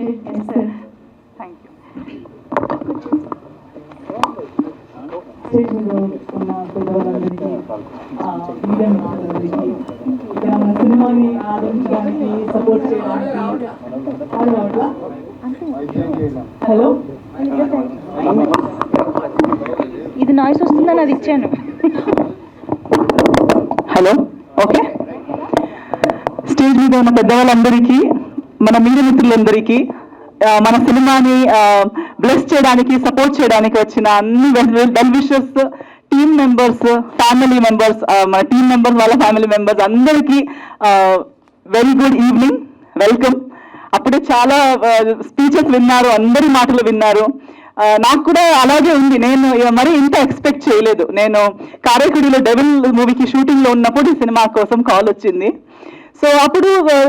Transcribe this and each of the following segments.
Thank you. Stage మీద ఉన్న పెద్దవాళ్ళందరికీ, media మిత్రులందరికీ, ఇక్కడ మన సినిమాని ఆదరించడానికి, సపోర్ట్ చేయడానికి హలో, ఇది నాయిస్ వస్తుందని అది ఇచ్చాను. Hello, okay. స్టేజ్ మీద ఉన్న పెద్దవాళ్ళందరికీ, మన మీడియా మిత్రులందరికీ, మన సినిమాని బ్లెస్ చేయడానికి, సపోర్ట్ చేయడానికి వచ్చిన అన్ని well wishers, team members, family members, మన టీమ్ మెంబర్స్ వాళ్ళ ఫ్యామిలీ మెంబర్స్ అందరికీ వెరీ గుడ్ ఈవినింగ్, వెల్కమ్. అప్పుడే చాలా స్పీచెస్ విన్నారు, అందరి మాటలు విన్నారు. నాకు కూడా అలాగే ఉంది. నేను మరి ఇంత ఎక్స్పెక్ట్ చేయలేదు. నేను కారైకుడిలో డెవిల్ మూవీకి షూటింగ్లో ఉన్నప్పుడు ఈ సినిమా కోసం కాల్ వచ్చింది. సో అప్పుడు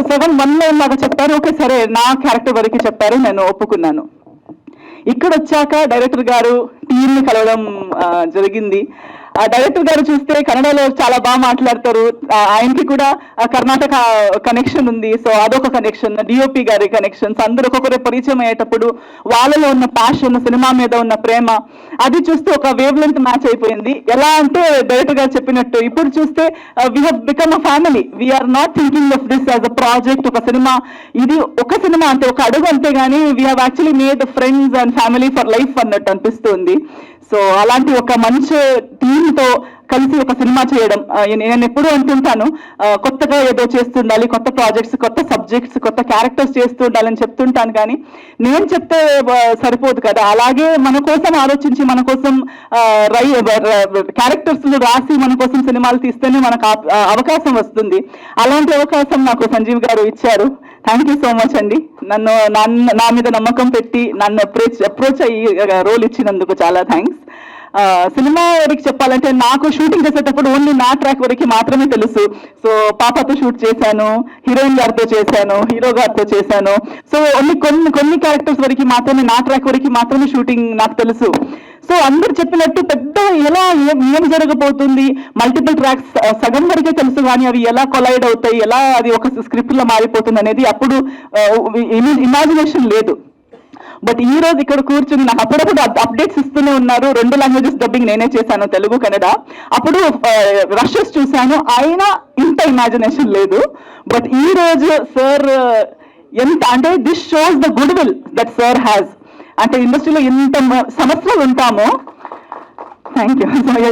7:1 లాగా చెప్పారు. ఓకే సరే, నా క్యారెక్టర్ వరకు చెప్పారు, నేను ఒప్పుకున్నాను. ఇక్కడ వచ్చాక డైరెక్టర్ గారు టీంని కలవడం జరిగింది. డైరెక్టర్ గారు చూస్తే కన్నడలో చాలా బాగా మాట్లాడతారు. ఆయనకి కూడా కర్ణాటక కనెక్షన్ ఉంది. సో అదొక కనెక్షన్, డిఓపి గారి కనెక్షన్స్, అందరూ ఒక్కొక్కరే పరిచయం అయ్యేటప్పుడు వాళ్ళలో ఉన్న ప్యాషన్, సినిమా మీద ఉన్న ప్రేమ, అది చూస్తే ఒక వేవ్ లెంత్ మ్యాచ్ అయిపోయింది. ఎలా అంటే డైరెక్టర్ గారు చెప్పినట్టు ఇప్పుడు చూస్తే we have become a family. We are not thinking of this as a project, ఒక సినిమా, ఇది ఒక సినిమా అంతే, ఒక అడుగు అంతే, కానీ we have actually made friends and family for life అన్నట్టు అనిపిస్తుంది. సో అలాంటి ఒక మంచి టీంతో కలిసి ఒక సినిమా చేయడం, నేను ఎప్పుడూ అంటుంటాను, కొత్తగా ఏదో చేస్తుండాలి, కొత్త ప్రాజెక్ట్స్, కొత్త సబ్జెక్ట్స్, కొత్త క్యారెక్టర్స్ చేస్తూ ఉండాలని చెప్తుంటాను. కానీ నేను చెప్తే సరిపోదు కదా, అలాగే మన కోసం ఆలోచించి, మన కోసం క్యారెక్టర్స్ రాసి మన కోసం సినిమాలు తీస్తేనే మనకు అవకాశం వస్తుంది. అలాంటి అవకాశం నాకు సంజీవ్ గారు ఇచ్చారు. థ్యాంక్ యూ సో మచ్ అండి. నా మీద నమ్మకం పెట్టి నన్ను అప్రోచ్ అయ్యి రోల్ ఇచ్చినందుకు చాలా థ్యాంక్స్. సినిమా వరకు చెప్పాలంటే, నాకు షూటింగ్ చేసేటప్పుడు ఓన్లీ నా ట్రాక్ వరకు మాత్రమే తెలుసు. సో పాపతో షూట్ చేశాను, హీరోయిన్ గారితో చేశాను, హీరో గారితో చేశాను. సో కొన్ని క్యారెక్టర్స్ వరకు మాత్రమే, నా ట్రాక్ వరకు మాత్రమే షూటింగ్ నాకు తెలుసు. సో అందరు చెప్పినట్టు పెద్ద ఎలా ఏం జరగబోతుంది, మల్టిపుల్ ట్రాక్స్ సగం వరకే తెలుసు, కానీ అవి ఎలా కొలైడ్ అవుతాయి, ఎలా అది ఒక స్క్రిప్ట్ లో మారిపోతుంది అనేది అప్పుడు ఇమాజినేషన్ లేదు. బట్ ఈ రోజు ఇక్కడ కూర్చుని నాకు అప్పుడప్పుడు అప్డేట్స్ ఇస్తూనే ఉన్నారు. 2 లాంగ్వేజెస్ డబ్బింగ్ నేనే చేశాను, తెలుగు కన్నడ. అప్పుడు రషెస్ చూశాను, అయినా ఇంత ఇమాజినేషన్ లేదు. బట్ ఈ రోజు సార్ ఎంత అంటే, this shows the good will that sir has. అంటే ఇండస్ట్రీలో ఎంత సంవత్సరాలు ఉంటామో, థ్యాంక్ యూ,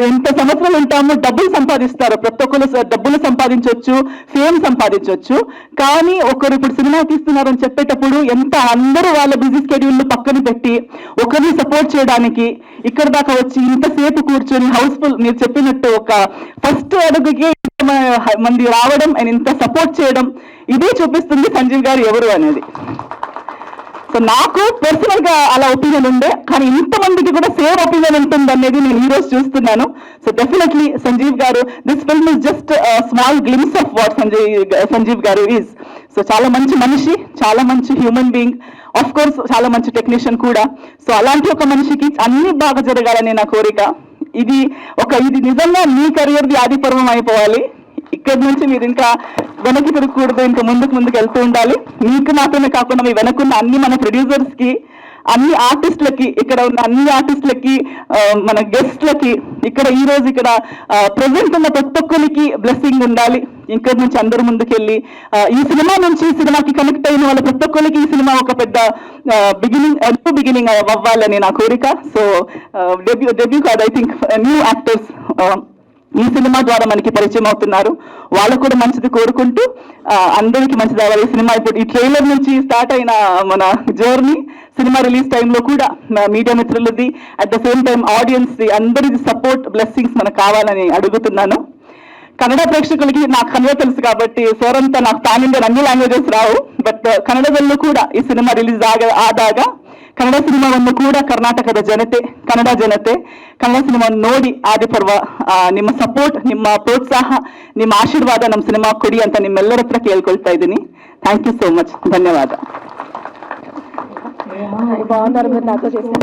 ఎంత సంవత్సరాలు ఉంటామో, డబ్బులు సంపాదిస్తారు, ప్రతి ఒక్కరు డబ్బులు సంపాదించవచ్చు, ఫేమ్ సంపాదించవచ్చు. కానీ ఒకరు ఇప్పుడు సినిమా తీస్తున్నారని చెప్పేటప్పుడు ఎంత అందరూ వాళ్ళ బిజీ స్కెడ్యూల్ పక్కన పెట్టి ఒకరిని సపోర్ట్ చేయడానికి ఇక్కడ దాకా వచ్చి ఇంతసేపు కూర్చొని హౌస్ఫుల్, మీరు చెప్పినట్టు ఒక ఫస్ట్ అడుగుకి మంది రావడం అండ్ ఇంత సపోర్ట్ చేయడం, ఇదే చూపిస్తుంది సంజీవ్ గారు ఎవరు అనేది. సో నాకు పర్సనల్ గా అలా ఒపీనియన్ ఉండే, కానీ ఇంతమందికి కూడా సేమ్ ఒపీనియన్ ఉంటుంది అనేది నేను ఈ రోజు చూస్తున్నాను. So definitely Sanjeev garu, this film is just small glimpse of what Sanjeev garu is. So చాలా మంచి మనిషి, చాలా మంచి హ్యూమన్ బీయింగ్, ఆఫ్ కోర్స్ చాలా మంచి టెక్నీషియన్ కూడా. సో అలాంటి ఒక మనిషికి అన్ని బాగా జరగాలని నా కోరిక. ఇది నిజంగా మీ కెరియర్ది ఆది పర్వం అయిపోవాలి. ఇక్కడి నుంచి మీరు ఇంకా వెనక్కి తిరగకూడదు, ఇంకా ముందుకు వెళ్తూ ఉండాలి. మీకు మాత్రమే కాకుండా మీ వెనకున్న అన్ని మన ప్రొడ్యూసర్స్ కి, అన్ని ఆర్టిస్టులకి, ఇక్కడ ఉన్న అన్ని ఆర్టిస్టులకి, మన గెస్ట్లకి, ఇక్కడ ఈ రోజు ఇక్కడ ప్రెసెంట్ ఉన్న ప్రతి ఒక్కరికి బ్లెస్సింగ్ ఉండాలి. ఇక్కడి నుంచి అందరూ ముందుకెళ్ళి ఈ సినిమా నుంచి సినిమాకి కనెక్ట్ అయిన వాళ్ళ ప్రతి ఒక్కరికి ఈ సినిమా ఒక పెద్ద బిగినింగ్ అవ్వాలని నా కోరిక. సో డెబ్యూ కాదు, ఐ థింక్ న్యూ యాక్టర్స్ ఈ సినిమా ద్వారా మనకి పరిచయం అవుతున్నారు. వాళ్ళకు కూడా మంచిది కోరుకుంటూ అందరికీ మంచిది అవ్వాలి. ఈ సినిమా ఇప్పుడు ఈ ట్రైలర్ నుంచి స్టార్ట్ అయిన మన జర్నీ, సినిమా రిలీజ్ టైంలో కూడా మీడియా మిత్రులది, at the same time audience ది, అందరిది సపోర్ట్, బ్లెస్సింగ్స్ మనకు కావాలని అడుగుతున్నాను. కన్నడ ప్రేక్షకులకి నాకు కన్నడ తెలుసు కాబట్టి సార్ అంతా నాకు పాన్ ఇండియన్ ಅన్ని లాంగ్వేజెస్ రావు. ಬಟ್ ಕನ್ನಡದಲ್ಲೂ ಕೂಡ ಈ ಸಿನಿಮಾ ರಿಲೀಸ್ ಆದಾಗ ಕನ್ನಡ ಸಿನಿಮಾವನ್ನು ಕೂಡ ಕರ್ನಾಟಕದ ಜನತೆ, ಕನ್ನಡ ಜನತೆ ಕನ್ನಡ ಸಿನಿಮಾವನ್ನು ನೋಡಿ ಆದಿಪರ್ವ ನಿಮ್ಮ ಸಪೋರ್ಟ್, ನಿಮ್ಮ ಪ್ರೋತ್ಸಾಹ, ನಿಮ್ಮ ಆಶೀರ್ವಾದ ನಮ್ಮ ಸಿನಿಮಾ ಕೊಡಿ ಅಂತ ನಿಮ್ಮೆಲ್ಲರ ಹತ್ರ ಕೇಳ್ಕೊಳ್ತಾ ಇದ್ದೀನಿ. Thank you so much. ಧನ್ಯವಾದ. బాగున్నారు మీరు నాతో చేసిన.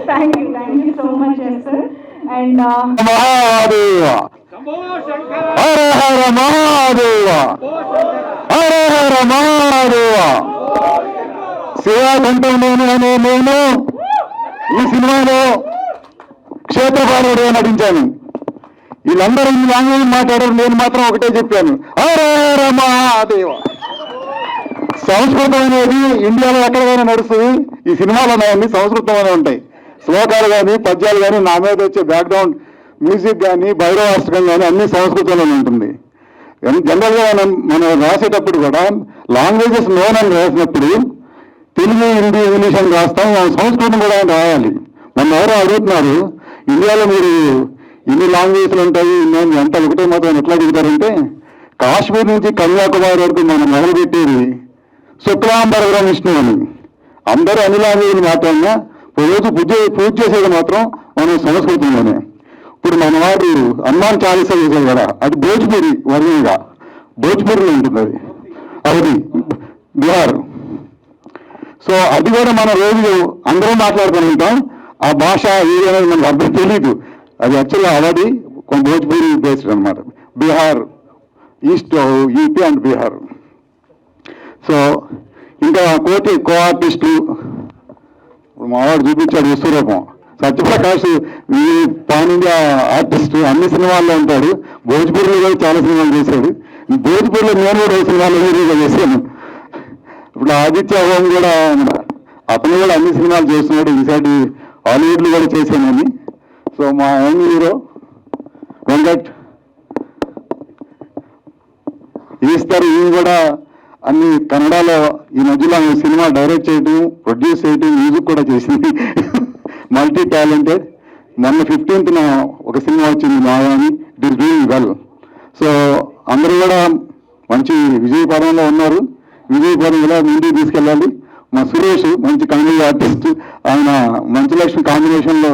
Thank you so much sir. And Hara Hara Mahadeva, Hara Hara Mahadeva. శివాకంఠంలోనే అనే నేను ఈ సినిమాలో క్షేత్రపాలుడిగా నటించాను. వీళ్ళందరూ ఈ లాంగ్వేజ్ మాట్లాడారు, నేను మాత్రం ఒకటే చెప్పాను, హర హర మహాదేవ. సంస్కృతం అనేది ఇండియాలో ఎక్కడికైనా నడుస్తుంది, ఈ సినిమాలో అన్ని సంస్కృతంలోనే ఉంటాయి. శ్లోకాలు కానీ పద్యాలు కానీ నా మీద వచ్చే బ్యాక్గ్రౌండ్ మ్యూజిక్ కానీ భైరవాష్టకం కానీ అన్ని సంస్కృతంలోనే ఉంటుంది. జనరల్గా మనం రాసేటప్పుడు కూడా లాంగ్వేజెస్ నోన్ అని రాసినప్పుడు తెలుగు, హిందీ, ఇంగ్లీష్ అని రాస్తాం, సంస్కృతం కూడా అని రాయాలి. నన్ను ఎవరో అడుగుతున్నారు, ఇండియాలో మీరు ఇన్ని లాంగ్వేజ్లు ఉంటాయి, నేను ఎంత ఒకటే మాత్రం ఎట్లా దిగుతారంటే, కాశ్మీర్ నుంచి కన్యాకుమారి వరకు మనం మొదలుపెట్టేది శుక్లాంబరధరం విష్ణు అని. అందరూ అన్ని లాంగ్వేజ్లు మాట్లాడినా రోజు పూజ చేసేది మాత్రం మనం సంస్కృతంలోనే. ఇప్పుడు మన వాడు హనుమాన్ చాలీసా చేసేది కదా, అది భోజ్పురి వర్ణంగా, భోజ్పురిలో ఉంటుంది అది, అది బీహార్. సో అది కూడా మన రోజు అందరం మాట్లాడుతూ ఉంటాం. ఆ భాష ఏదైనా మనకు అర్థం తెలీదు, అది యాక్చువల్గా అవది భోజ్పురి బేస్డ్ అనమాట. Bihar, east UP and Bihar. So ఇంకా కో ఆర్టిస్టులు ఇప్పుడు మావాడు చూపించాడు విశ్వరూపం, సత్యప్రకాష్ ఈ పాన్ ఇండియా ఆర్టిస్ట్, అన్ని సినిమాల్లో ఉంటాడు. భోజ్పూర్లో కూడా చాలా సినిమాలు చేశాడు. భోజ్పూర్లో నేను కూడా సినిమాలు హీరోగా చేశాను. ఇప్పుడు ఆదిత్య హోం కూడా అతను కూడా అన్ని సినిమాలు చేస్తున్నాడు, ఈసారి హాలీవుడ్లో కూడా చేశానని. సో మా యంగ్ హీరో వెంకట్ ఈస్తారు, ఈయన కూడా అన్ని కన్నడలో ఈ మధ్యలో సినిమా డైరెక్ట్ చేయడం, ప్రొడ్యూస్ చేయడం, మ్యూజిక్ కూడా చేసింది. Multi talented. మొన్న 15th ఒక సినిమా వచ్చింది మాయాని, it is doing well. So అందరూ కూడా మంచి విజయపదంలో ఉన్నారు. విజయపదం ఇలా ముందుకు తీసుకెళ్ళాలి. మా సురేష్ మంచి కామెడీ ఆర్టిస్ట్, ఆయన మంచి లక్ష్మి కాంబినేషన్లో.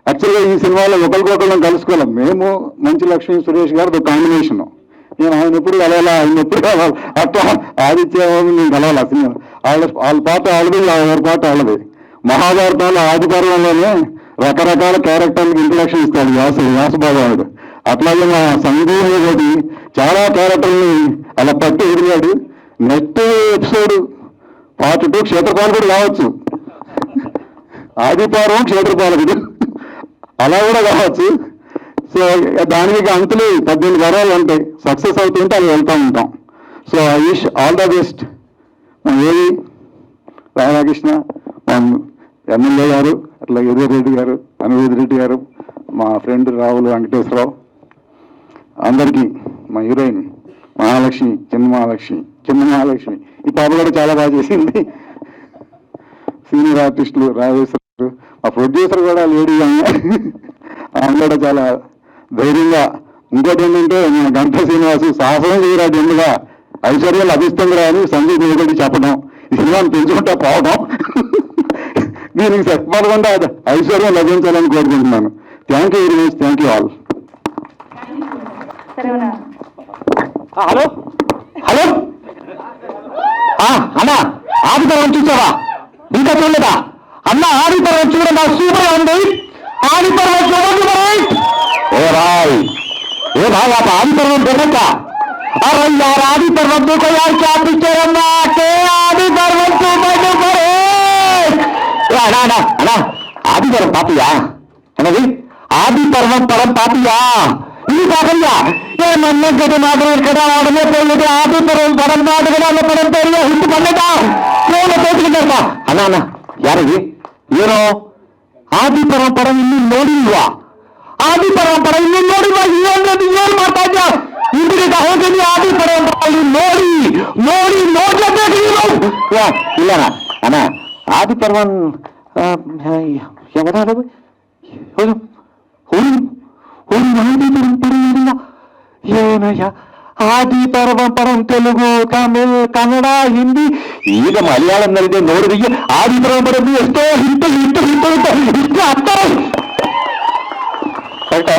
యాక్చువల్గా ఈ సినిమాలో ఒకరికొకరు కలుసుకోలేం, మేము మంచి లక్ష్మి సురేష్ గారితో కాంబినేషన్. నేను ఆయన ఎప్పుడు కలవాలా, ఆయన ఎప్పుడు కలవాలి, అట్లా ఆదిత్య నేను కలవాలి. ఆ సినిమా వాళ్ళ పాట వాళ్ళది, ఎవరి పాట వాళ్ళది. మహాభారతంలో ఆది పర్వంలోనే రకరకాల క్యారెక్టర్లకు ఇంట్రడక్షన్ ఇస్తాడు వ్యాసభగవానుడు. అట్లాగే మా సంగీతం చాలా క్యారెక్టర్ని అలా పట్టి వదిలాడు. నెక్స్ట్ ఎపిసోడ్ పార్ట్ 2 క్షేత్రపాలకుడు కావచ్చు, ఆది పర్వం క్షేత్రపాలకుడు అలా కూడా కావచ్చు. సో దానికి అంతులు 18 వరాలు ఉంటాయి. సక్సెస్ అవుతుంటే అలా వెళ్తూ ఉంటాం. So I wish all the best. మా ఏవి రాధాకృష్ణ, మా ఎమ్మెల్యే గారు, అట్లా ఎదురెడ్డి గారు, అనువేద్ రెడ్డి గారు, మా ఫ్రెండ్ రావులు వెంకటేశ్వరరావు, అందరికీ, మా హీరోయిన్ మహాలక్ష్మి, చిన్న మహాలక్ష్మి, ఈ పాప కూడా చాలా బాగా చేసింది. సీనియర్ ఆర్టిస్టులు రాజేశ్వర, మా ప్రొడ్యూసర్ కూడా లేడీ, ఆమె కూడా చాలా ధైర్యంగా. ఇంకోటి ఏంటంటే మన గంట శ్రీనివాసు సాహసం చేయరాడు, ఎందుగా ఐశ్వర్యం లభిస్తుందిరా అని సంజయ్ నిలబడి చెప్పడం, ఈ సినిమాను పెంచుకుంటా పోవడం, దీనికి సత్పడకుండా ఐశ్వర్యం లభించాలని కోరుకుంటున్నాను. Thank you very much, thank you all. Hello hello అన్నా, ఆదిపర్వం చూసావా? ఇంకా చూడలేదా అన్న? ఆదిపర్వం చూడడం సూపర్ ఉంది. ఆదిపర్వం చూడండి. ఏ రాయ్, ఏ भाई आप आदि पर्वत देखो क्या? अरे यार आदि पर्वत देखो यार, क्या पिक्चर है ना के आदि पर्वत सुपर डुपर అన్నా ఆది పర్వం పాపియా అన్నది, ఆది పర్వం పరం పాపియా ఇది కాకయ్యా. ఏమన్నా గది మాత్రం ఇక్కడ ఆడమే పోలేదు. ఆది పర్వం పరం నాడు కదా పరం పేరు హిందూ పండుగ ఫోన్ పోతుకుంటారా అన్న? అన్న ಯಾರಿಗೆ ಏನೋ ಆದಿ ಪರಂಪರೆ ಇನ್ನೂ ನೋಡಿಲ್ವಾ? ಆದಿ ಪರಂಪರೆ ಇನ್ನೂ ನೋಡಿಲ್ವಾ? ಏನು ಮಾಡ್ತಾ ಇದ್ಯಾ? ಇಂದಿಗೆ ಹೋಗಿ ಆದಿ ಪರಂಪರೆ ನೋಡಿ ನೋಡಿ ನೋಡ್ಲೇಬೇಕು ನೀವು. ಇಲ್ಲ ಅಣ್ಣ, ಆದಿ ಪರ್ವನ್ ಯಾವ್ದಾದ್ರು ಆದಿ ಪರಂಪರೆ ಇಲ್ಲ ಏನಯ್ಯ? ಆದಿ ಪರಂಪರಂ ತೆಲುಗು, ತಮಿಳ್, ಕನ್ನಡ, ಹಿಂದಿ, ಈಗ ಮಲಯಾಳಂನಲ್ಲಿದೆ ನೋಡಿದ್ರೆ ಆದಿ ಪರಂಪರೆ ಎಷ್ಟೋ ಹಿಂಟು ಅರ್ಥ ಕರೆಕ್ಟಾ?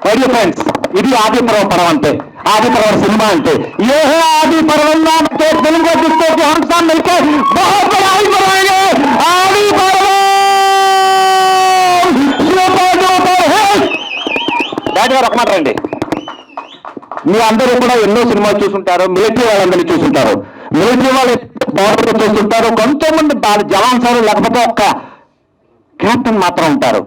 ಫ್ರೆಂಡ್ಸ್, ఇది ఆది పర్వం అంటే, ఆది పర్వం సినిమా అంటే ये है आदि पर्व नाम के फिल्म को जिसको कि हम सब मिलकर बहुत बड़ा आदि पर्व है. आदि पर्व सुपर डुपर है. రాజుగారు ఒక మాట రండి. మీ అందరూ కూడా ఎన్నో సినిమాలు చూసుంటారు, మిలిటరీ వాళ్ళందరినీ చూసుంటారు. మిలిటరీ వాళ్ళు బార్డర్ చూస్తుంటారు, కొంతమంది జవాన్ సార్ లేకపోతే ఒక్క కెప్టెన్ మాత్రం ఉంటారు.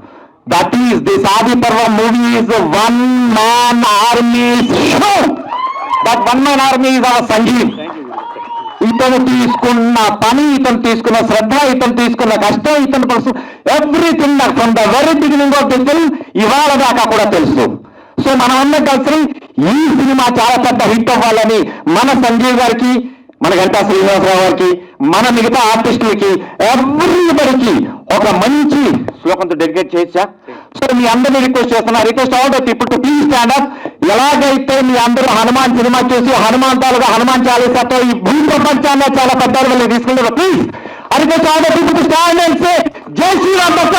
That is this Adi Parva movie is one man army show. That one man army is our Sanjeev. ఇతను తీసుకున్న పని, ఇతను తీసుకున్న శ్రద్ధ, ఇతను తీసుకున్న కష్టం, ఇతను తెలుసు everything from the very beginning of the film ఇవాళ దాకా కూడా తెలుసు. సో మనమందరం కలిసి ఈ సినిమా చాలా పెద్ద హిట్ అవ్వాలని మన సంజీవ్ గారికి, మన గంటా శ్రీనివాసరావు గారికి, మన మిగతా ఆర్టిస్టులకి ఎవ్రీబడికి ఒక మంచి శ్లోకంతో డెడికేట్ చేసా. సో మీ అందరినీ రిక్వెస్ట్ చేస్తున్నా, request all the people to please stand up. ఎలాగైతే మీ అందరూ హనుమాన్ సినిమా చూసి హనుమాన్ తాలుగా హనుమాన్ చాలీసాతో ఈ భూ ప్రపంచాన్ని చాలా పెద్ద వాళ్ళు తీసుకుంటారు. Please request all the people to stand and say జై శ్రీరామ్ భక్త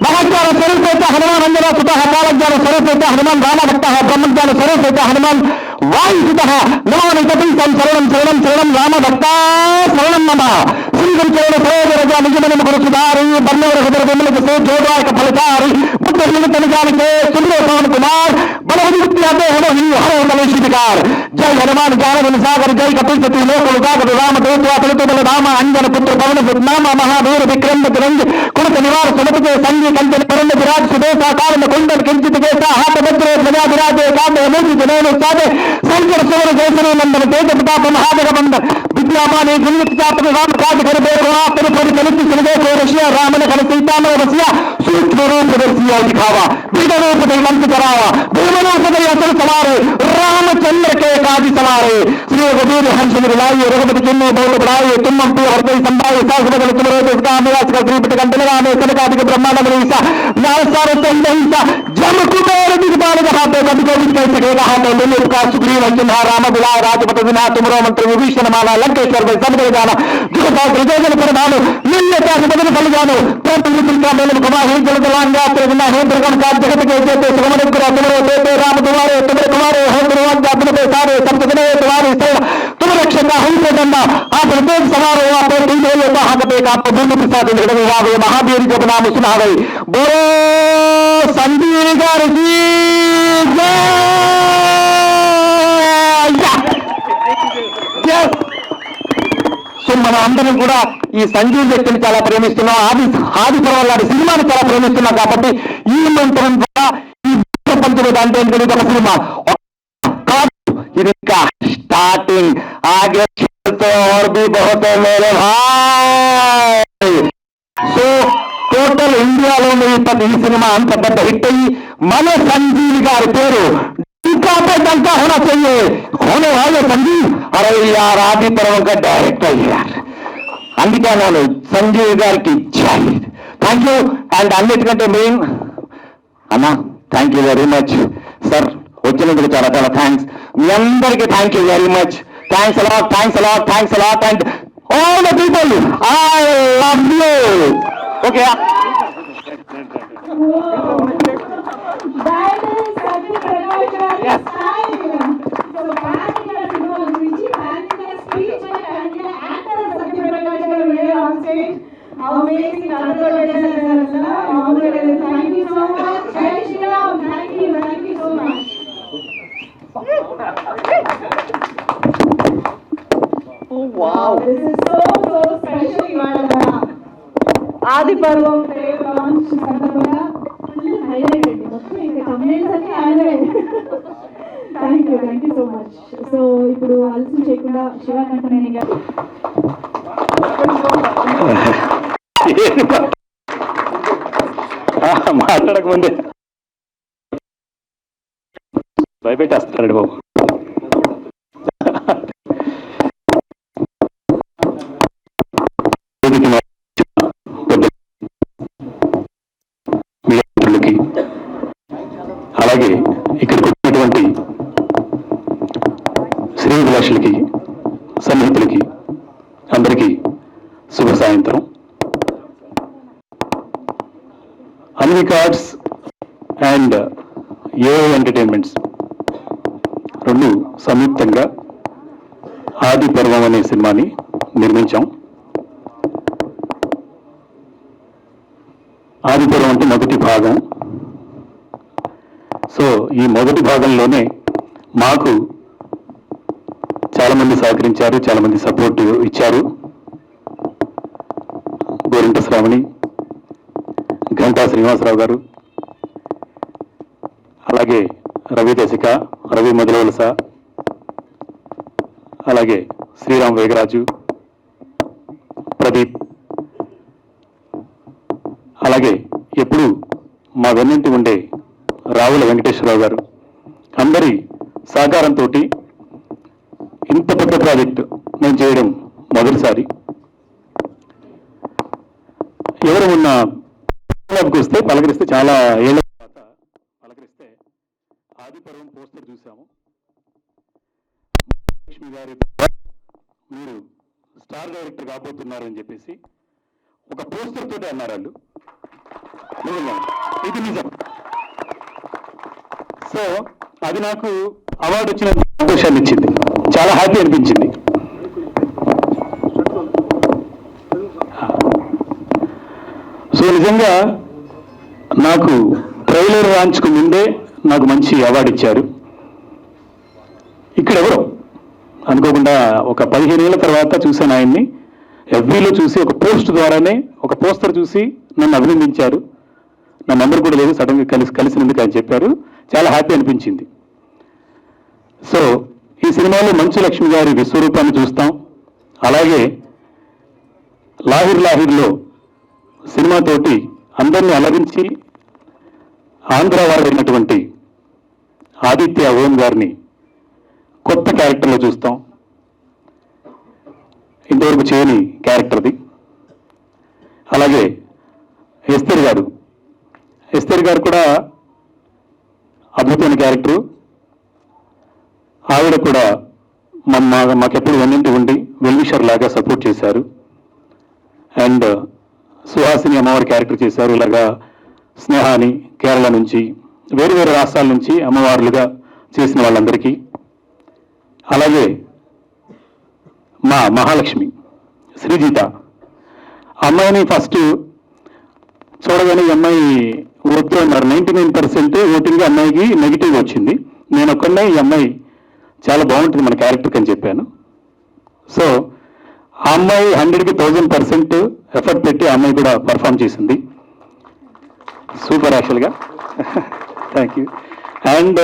మహాజ్ఞాన స్వరూపేత హనుమాన్ అంజనా సుత కాలజ్ఞాన స్వరూపేత హనుమాన్ రామభక్త బ్రహ్మజ్ఞాన స్వరూపేత హనుమాన్ వాయుసుత నమానికటి శరణం శరణం శరణం రామభక్త శరణం నమ శ్రీగం చరణ సోదరజ నిజమని ముఖ సుధారి బర్ణవర హృదయ విమలిక సే జోదాయక ఫలితారి బుద్ధ తనిజానికే సుందర పవన్ కుమార్ బలవద్భుక్తి అదే హరహరమలేశికార్ జై హనుమాన్ జ్ఞాన సాగర్ జై కపిల్పతి లోకలు సాగర్ రామ దూత తలుతుబల రామ అంజన పుత్ర పవన నామ మహావీర విక్రమ రంజ్ కులత నివార సుమతికే సంగీ కంచెని పరణ విరాజ్ సుదేశ కాలన కుండల కించిత కేశ హాత భద్రే ప్రజాధిరాజే కాంత మూర్తి జనేను సాధే శంకర సువర జయశ్రీ నందన తేజ ప్రతాప మహాదేవ బంద విద్యామాని గుణిత చాపన రామ కాజ కర బేరు పరి కలిసి సునదే రష్యా రామన కల సీతామల వసియా సూక్ష్మ రూప దర్శియా దిఖావా విడ రూప दैवंत करावा भीमरूप दई असल सवारे रामचंद्र के काज सवारे श्री रघुवीर हंस मिलाइए रघुपति चिन्ह बोल बढ़ाइए तुम प्रिय हृदय संभाए सास बदल तुम्हारे देवता निवास का श्रीपति कंटलगा में कनकादिक ब्रह्मांड मनीषा नारसार चंद्रहिंसा जम कुबेर दिग्पाल हाथे कभी कभी कह सकेगा हाथे लिलिप का सुग्रीव चिन्ह राम बुलाए राजपति विना तुमरो मंत्र विभीषण माला लंकेश्वर में सब जाना जुगता हृदय पर भानु निन्यता बदल फल जानो का मेल घुमा ही जल जलांगा तेजना हे दुर्गम का जगत के जेते सुगम गुरा तुम्हारे देते राम तुम्हारे तुम्हारे तुम्हारे हो गुरुवान जातन पे सारे सब जगने तुम्हारी सेवा तुम रक्षका हम पे दंडा आप प्रत्येक समारोह आप तीन हो कहा पे आप भूमि प्रसाद हृदय आवे महावीर जब नाम सुना गई बोलो संजीव गारजी जय సో మన అందరం కూడా ఈ సంజీవ్ వ్యక్తిని చాలా ప్రేమిస్తున్నాం, ఆది పర్వం లాంటి సినిమాని చాలా ప్రేమిస్తున్నాం. కాబట్టి ఈ మంత్రం ద్వారా ఈ ప్రపంచంలో దాంట్లో ఏంటంటే ఒక సినిమా కాదు, ఇది ఇంకా స్టార్టింగ్ ఆగే और भी बहुत है मेरे भाई. సో టోటల్ ఇండియాలో ఈ సినిమా అంత పెద్ద హిట్ అయ్యి మన సంజీవ్ గారి పేరు टीका पे डंका होना चाहिए. होने वाले संजीव अरे यार आदि पर्व का डायरेक्टर यार అందుకే నేను సంజీవ్ గారికి థ్యాంక్ యూ. అండ్ అన్నిటికంటే మెయిన్ అన్నా thank you very much sir, వచ్చినందుకు చాలా చాలా థ్యాంక్స్. మీ అందరికీ thank you very much. Thanks a lot thanks a lot thanks a lot and all the people I love you. Okay amazing thank you so much. Jai Shri Ram. Thank you so much. Oh wow, this is so special. ఆది పర్వం launch సందర్భంగా full highlighted మొత్తం ఇంకా thumbnails అన్ని highlighted. Thank you so much. So ఇప్పుడు ఆలస్యం చేయకుండా శివ కంటనేని గారు మాట్లాడక ముందే భయపెట్టేస్తాడు బాబు. అలాగే ఇక్కడికి వచ్చినటువంటి శ్రీభిలాషులకి సన్నిహితులకి అందరికీ శుభ సాయంత్రం. అన్ని కార్డ్స్ అండ్ ఏ ఎంటర్టైన్మెంట్స్ రెండు సంయుక్తంగా ఆది పర్వం అనే సినిమాని నిర్మించాం. ఆది పర్వం అంటే మొదటి భాగం. సో ఈ మొదటి భాగంలోనే మాకు చాలామంది సహకరించారు, చాలామంది సపోర్ట్ ఇచ్చారు. గోరింట శ్రావణి, ఘంటా శ్రీనివాసరావు గారు, అలాగే రవి దశిక, రవి మొదలవలస, అలాగే శ్రీరామ్ వేగరాజు, ప్రదీప్, అలాగే ఎప్పుడు మా వెన్నంటి ఉండే రావుల వెంకటేశ్వరరావు గారు, అందరి సహకారంతో ఇంత పెద్ద ప్రాజెక్టు నేను చేయడం మొదటిసారి. ఎవరు ఉన్న వస్తే పలకరిస్తే చాలా ఏళ్ళ తర్వాత పలకరిస్తే ఆదిపర్వం పోస్టర్ చూసాము. లక్ష్మి గారి మీరు స్టార్ డైరెక్టర్ కాబోతున్నారు అని చెప్పేసి ఒక పోస్టర్ తోటి అన్నారు వాళ్ళు. నిజంగా ఇది నిజం. సో అది నాకు అవార్డు వచ్చిన సంతోషాన్ని ఇచ్చింది, చాలా హ్యాపీ అనిపించింది. సో నిజంగా నాకు ట్రైలర్ లాంచ్కు ముందే నాకు మంచి అవార్డు ఇచ్చారు. ఇక్కడ ఎవరో అనుకోకుండా ఒక 15 ఏళ్ల తర్వాత చూశాను ఆయన్ని ఎఫ్బీలో చూసి, ఒక పోస్ట్ ద్వారానే ఒక పోస్టర్ చూసి నన్ను అభినందించారు. నా నెంబర్ కూడా లేదు, సడన్గా కలిసినందుకు ఆయన చెప్పారు, చాలా హ్యాపీ అనిపించింది. సో ఈ సినిమాలో మంచు లక్ష్మి గారి విశ్వరూపాన్ని చూస్తాం. అలాగే లాహిర్లో సినిమాతోటి అందరినీ అలరించి ఆంధ్ర వారైనటువంటి ఆదిత్య ఓం గారిని కొత్త క్యారెక్టర్లో చూస్తాం. ఇంతవరకు చేయని క్యారెక్టర్ది. అలాగే ఎస్తర్ గారు కూడా అద్భుతమైన క్యారెక్టరు. ఆవిడ కూడా మాకెప్పుడు వెన్నంటి ఉండి వెల్విషర్ లాగా సపోర్ట్ చేశారు. అండ్ సుహాసిని అమ్మవారి క్యారెక్టర్ చేశారు. ఇలాగా స్నేహాని కేరళ నుంచి, వేరు వేరు రాష్ట్రాల నుంచి అమ్మవార్లుగా చేసిన వాళ్ళందరికీ. అలాగే మా మహాలక్ష్మి శ్రీజిత అమ్మాయిని ఫస్ట్ చూడగానే ఈ అమ్మాయి వద్దు అన్నారు. 99% ఓటింగ్ అమ్మాయికి నెగిటివ్ వచ్చింది. నేను ఒక్కడే ఈ అమ్మాయి చాలా బాగుంటుంది మన క్యారెక్టర్కి అని చెప్పాను. సో ఆ అమ్మాయి 100కి 1000% ఎఫర్ట్ పెట్టి ఆ అమ్మాయి కూడా పర్ఫామ్ చేసింది. సూపర్ యాక్చువల్గా. Thank you. అండ్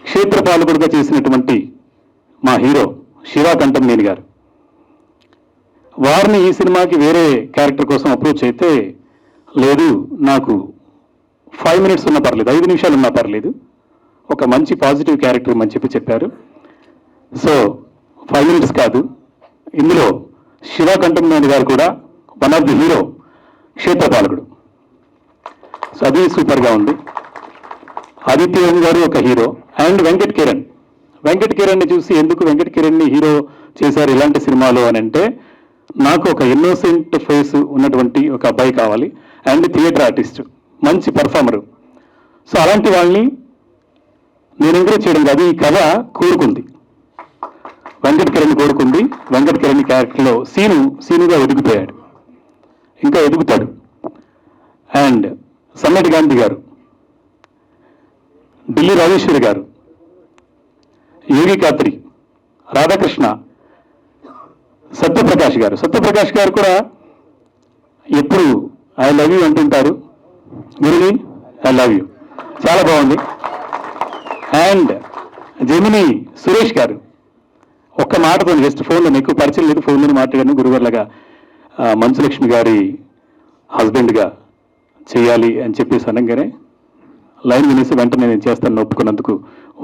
క్షేత్రపాలకుడుగా చేసినటువంటి మా హీరో శివా కంఠంనేని గారు, వారిని ఈ సినిమాకి వేరే క్యారెక్టర్ కోసం అప్రోచ్ అయితే, లేదు నాకు 5 minutes ఉన్నా పర్లేదు, 5 నిమిషాలు ఉన్నా పర్లేదు, ఒక మంచి పాజిటివ్ క్యారెక్టర్ అని చెప్పారు. సో 5 minutes కాదు, ఇందులో శివా కంఠంనేని గారు కూడా వన్ ఆఫ్ ది హీరో, క్షేత్రపాలకుడు. సో అది సూపర్గా ఉంది. ఆదిత్య గారు ఒక హీరో. అండ్ వెంకట్ కిరణ్ని చూసి ఎందుకు వెంకట్ కిరణ్ని హీరో చేశారు ఇలాంటి సినిమాలో అని అంటే, నాకు ఒక ఇన్నోసెంట్ ఫేస్ ఉన్నటువంటి ఒక అబ్బాయి కావాలి. అండ్ థియేటర్ ఆర్టిస్ట్, మంచి పర్ఫార్మరు. సో అలాంటి వాళ్ళని నేను ఎంకరేజ్ చేయడం కాదు, ఈ కథ కోరుకుంది, వెంకట్ కిరణ్ కోరుకుంది. వెంకట్ కిరణ్ క్యారెక్టర్లో సీనుగా ఎదిగిపోయాడు, ఇంకా ఎదుగుతాడు. అండ్ సమ్మటి గాంధీ గారు, ఢిల్లీ రాజేశ్వరి గారు, యోగి కాత్రి, రాధాకృష్ణ, సత్యప్రకాష్ గారు కూడా ఎప్పుడు ఐ లవ్ యూ అంటుంటారు. మురళి ఐ లవ్ యూ, చాలా బాగుంది. అండ్ జెమిని సురేష్ గారు ఒక్క మాటతో, జస్ట్ ఫోన్లో, ఎక్కువ పరిచయం లేదు, ఫోన్లో మాట్లాడాను. గురుగారులాగా మంచులక్ష్మి గారి హస్బెండ్గా చేయాలి అని చెప్పేసి అనగానే లైన్ వినేసి వెంటనే నేను చేస్తాను ఒప్పుకున్నందుకు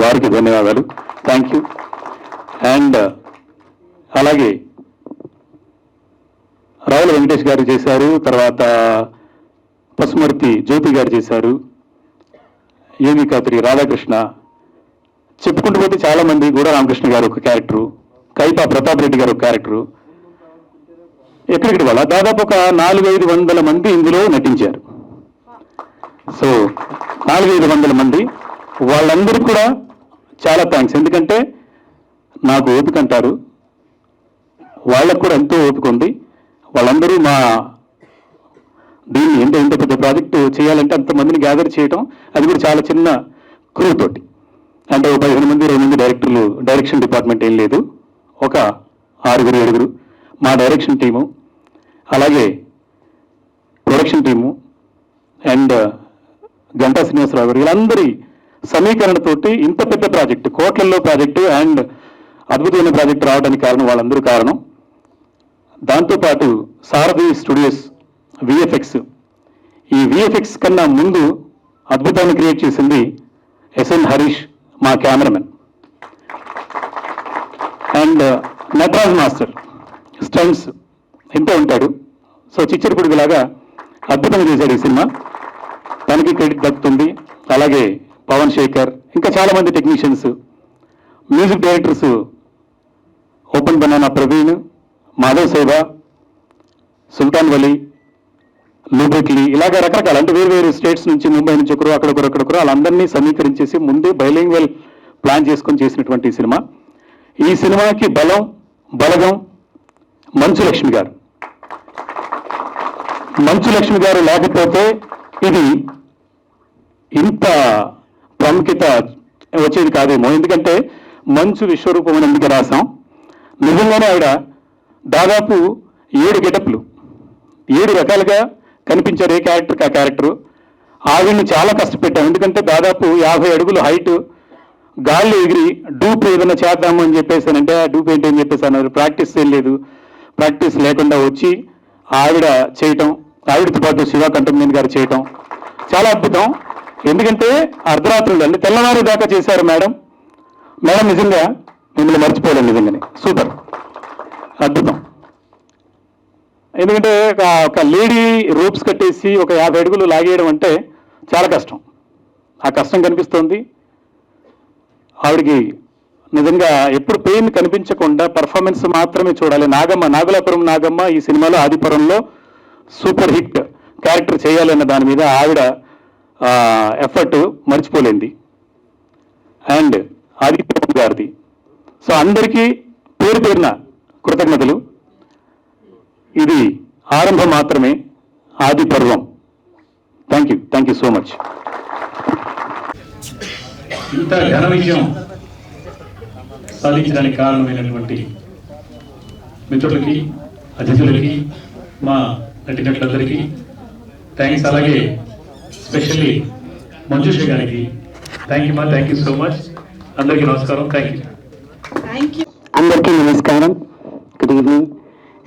వారికి ధన్యవాదాలు. Thank you. అండ్ అలాగే రావుల వెంకటేష్ గారు చేశారు, తర్వాత పసుమర్తి జ్యోతి గారు చేశారు, యోగి కాత్రి, రాధాకృష్ణ, చెప్పుకుంటూ పోతే చాలా మంది, గూడ రామకృష్ణ గారు ఒక క్యారెక్టరు, కైపా ప్రతాప్ రెడ్డి గారు ఒక క్యారెక్టరు, ఎక్కడికి వాళ్ళ దాదాపు ఒక 400-500 మంది ఇందులో నటించారు. సో 400-500 మంది, వాళ్ళందరికీ కూడా చాలా థ్యాంక్స్. ఎందుకంటే నాకు ఓపిక అంటారు, వాళ్ళకు కూడా ఎంతో ఓపిక ఉంది. వాళ్ళందరూ మా దీన్ని ఇంత పెద్ద ప్రాజెక్టు చేయాలంటే అంతమందిని గ్యాదర్ చేయటం, అది కూడా చాలా చిన్న క్రూ తోటి. అంటే 15 మంది 20 మంది డైరెక్టర్లు, డైరెక్షన్ డిపార్ట్మెంట్ ఏం లేదు, ఒక 6-7 మా డైరెక్షన్ టీము, అలాగే production team and Ganta Srinivasarao garu, వీళ్ళందరి సమీకరణతోటి ఇంత పెద్ద ప్రాజెక్టు, కోట్లల్లో ప్రాజెక్టు అండ్ అద్భుతమైన ప్రాజెక్టు రావడానికి కారణం వాళ్ళందరూ కారణం. దాంతోపాటు సారథి స్టూడియోస్ విఎఫ్ఎక్స్, ఈ విఎఫ్ఎక్స్ కన్నా ముందు అద్భుతాన్ని క్రియేట్ చేసింది ఎస్ఎన్ హరీష్, మా cameramen, and Nataraj master stunts ఎంతో ఉంటాడు. సో చిచ్చరిపుడిలాగా అద్భుతంగా చేశాడు ఈ సినిమా, తనకి క్రెడిట్ దక్కుతుంది. అలాగే పవన్ శేఖర్, ఇంకా చాలామంది technicians, music directors open banana Praveen, Madhav సేవా, సుల్తాన్ వలీ, లూబెట్లీ, ఇలాగ రకరకాల, అంటే వేరు స్టేట్స్ నుంచి, ముంబై నుంచి ఒకరు, అక్కడొకరు వాళ్ళందరినీ సమీకరించేసి ముందే బైలింగ్వల్ ప్లాన్ చేసుకొని చేసినటువంటి ఈ సినిమా. ఈ సినిమాకి బలగం మంచు లక్ష్మి గారు. మంచు లక్ష్మి గారు లేకపోతే ఇది ఇంత ప్రాముఖ్యత వచ్చేది కాదేమో. ఎందుకంటే మంచు విశ్వరూపం అని ఎందుకు రాసాం, నిజంగానే ఆవిడ దాదాపు 7 గెటప్లు, 7 రకాలుగా కనిపించారు ఏ క్యారెక్టర్కి ఆ క్యారెక్టరు. ఆవిడ్ని చాలా కష్టపెట్టాం, ఎందుకంటే దాదాపు 50 అడుగులు హైట్, గాల్లో ఎగిరి డూప్ ఏదైనా చేద్దాము అని చెప్పేసానంటే ఆ డూప్ ఏంటి అని చెప్పేసి అన్నారు. ప్రాక్టీస్ ఏం లేదు, ప్రాక్టీస్ లేకుండా వచ్చి ఆవిడ చేయటం, ఆవిడతో పాటు శివ కంటోన్మెంట్ గారు చేయటం చాలా అద్భుతం. ఎందుకంటే అర్ధరాత్రులు అంటే తెల్లవారు దాకా చేశారు మేడం. నిజంగా మిమ్మల్ని మర్చిపోలేను, నిజంగానే సూపర్, అద్భుతం. ఎందుకంటే ఒక లేడీ రూప్స్ కట్టేసి ఒక 50 అడుగులు లాగేయడం అంటే చాలా కష్టం. ఆ కష్టం కనిపిస్తోంది ఆవిడికి. నిజంగా ఎప్పుడు పెయిన్ కనిపించకుండా పర్ఫార్మెన్స్ మాత్రమే చూడాలి. నాగలాపురం నాగమ్మ ఈ సినిమాలో ఆదిపురంలో సూపర్ హిట్ క్యారెక్టర్ చేయాలన్న దాని మీద ఆవిడ ఎఫర్ట్ మర్చిపోలేంది. అండ్ ఆదిపురం గారిది. సో అందరికీ పేరు పేరున కృతజ్ఞతలు. ఇది ఆరంభం మాత్రమే, ఆది పర్వం. Thank you so much. ఇంత ఘన విజయం సాధించడానికి కారణమైనటువంటి మిత్రులకి, అతిథులకి, మా నటినట్లందరికీ థ్యాంక్స్. అలాగే స్పెషల్లీ మంజుష గారికి థ్యాంక్ యూ సో మచ్. అందరికీ నమస్కారం. Thank you. అందరికీ నమస్కారం. Good evening.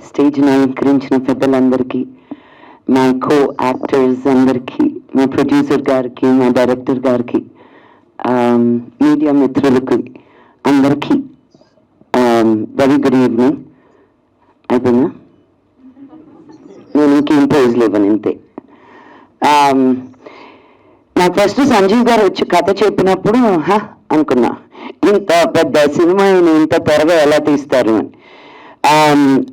స్టేజ్ని అలంకరించిన పెద్దలందరికీ, మా కో యాక్టర్స్ అందరికీ, మా ప్రొడ్యూసర్ గారికి, మా డైరెక్టర్ గారికి, మీడియా మిత్రులకి అందరికీ వెరీ గుడ్ ఈవినింగ్. అయిపోయిందా? నేను ఇంకేం పోజులు ఇవ్వను, ఇంతే. నాకు ఫస్ట్ సంజీవ్ గారు వచ్చి కథ చెప్పినప్పుడు అనుకున్నా, ఇంత పెద్ద సినిమాని ఇంత త్వరగా ఎలా తీస్తారు అని.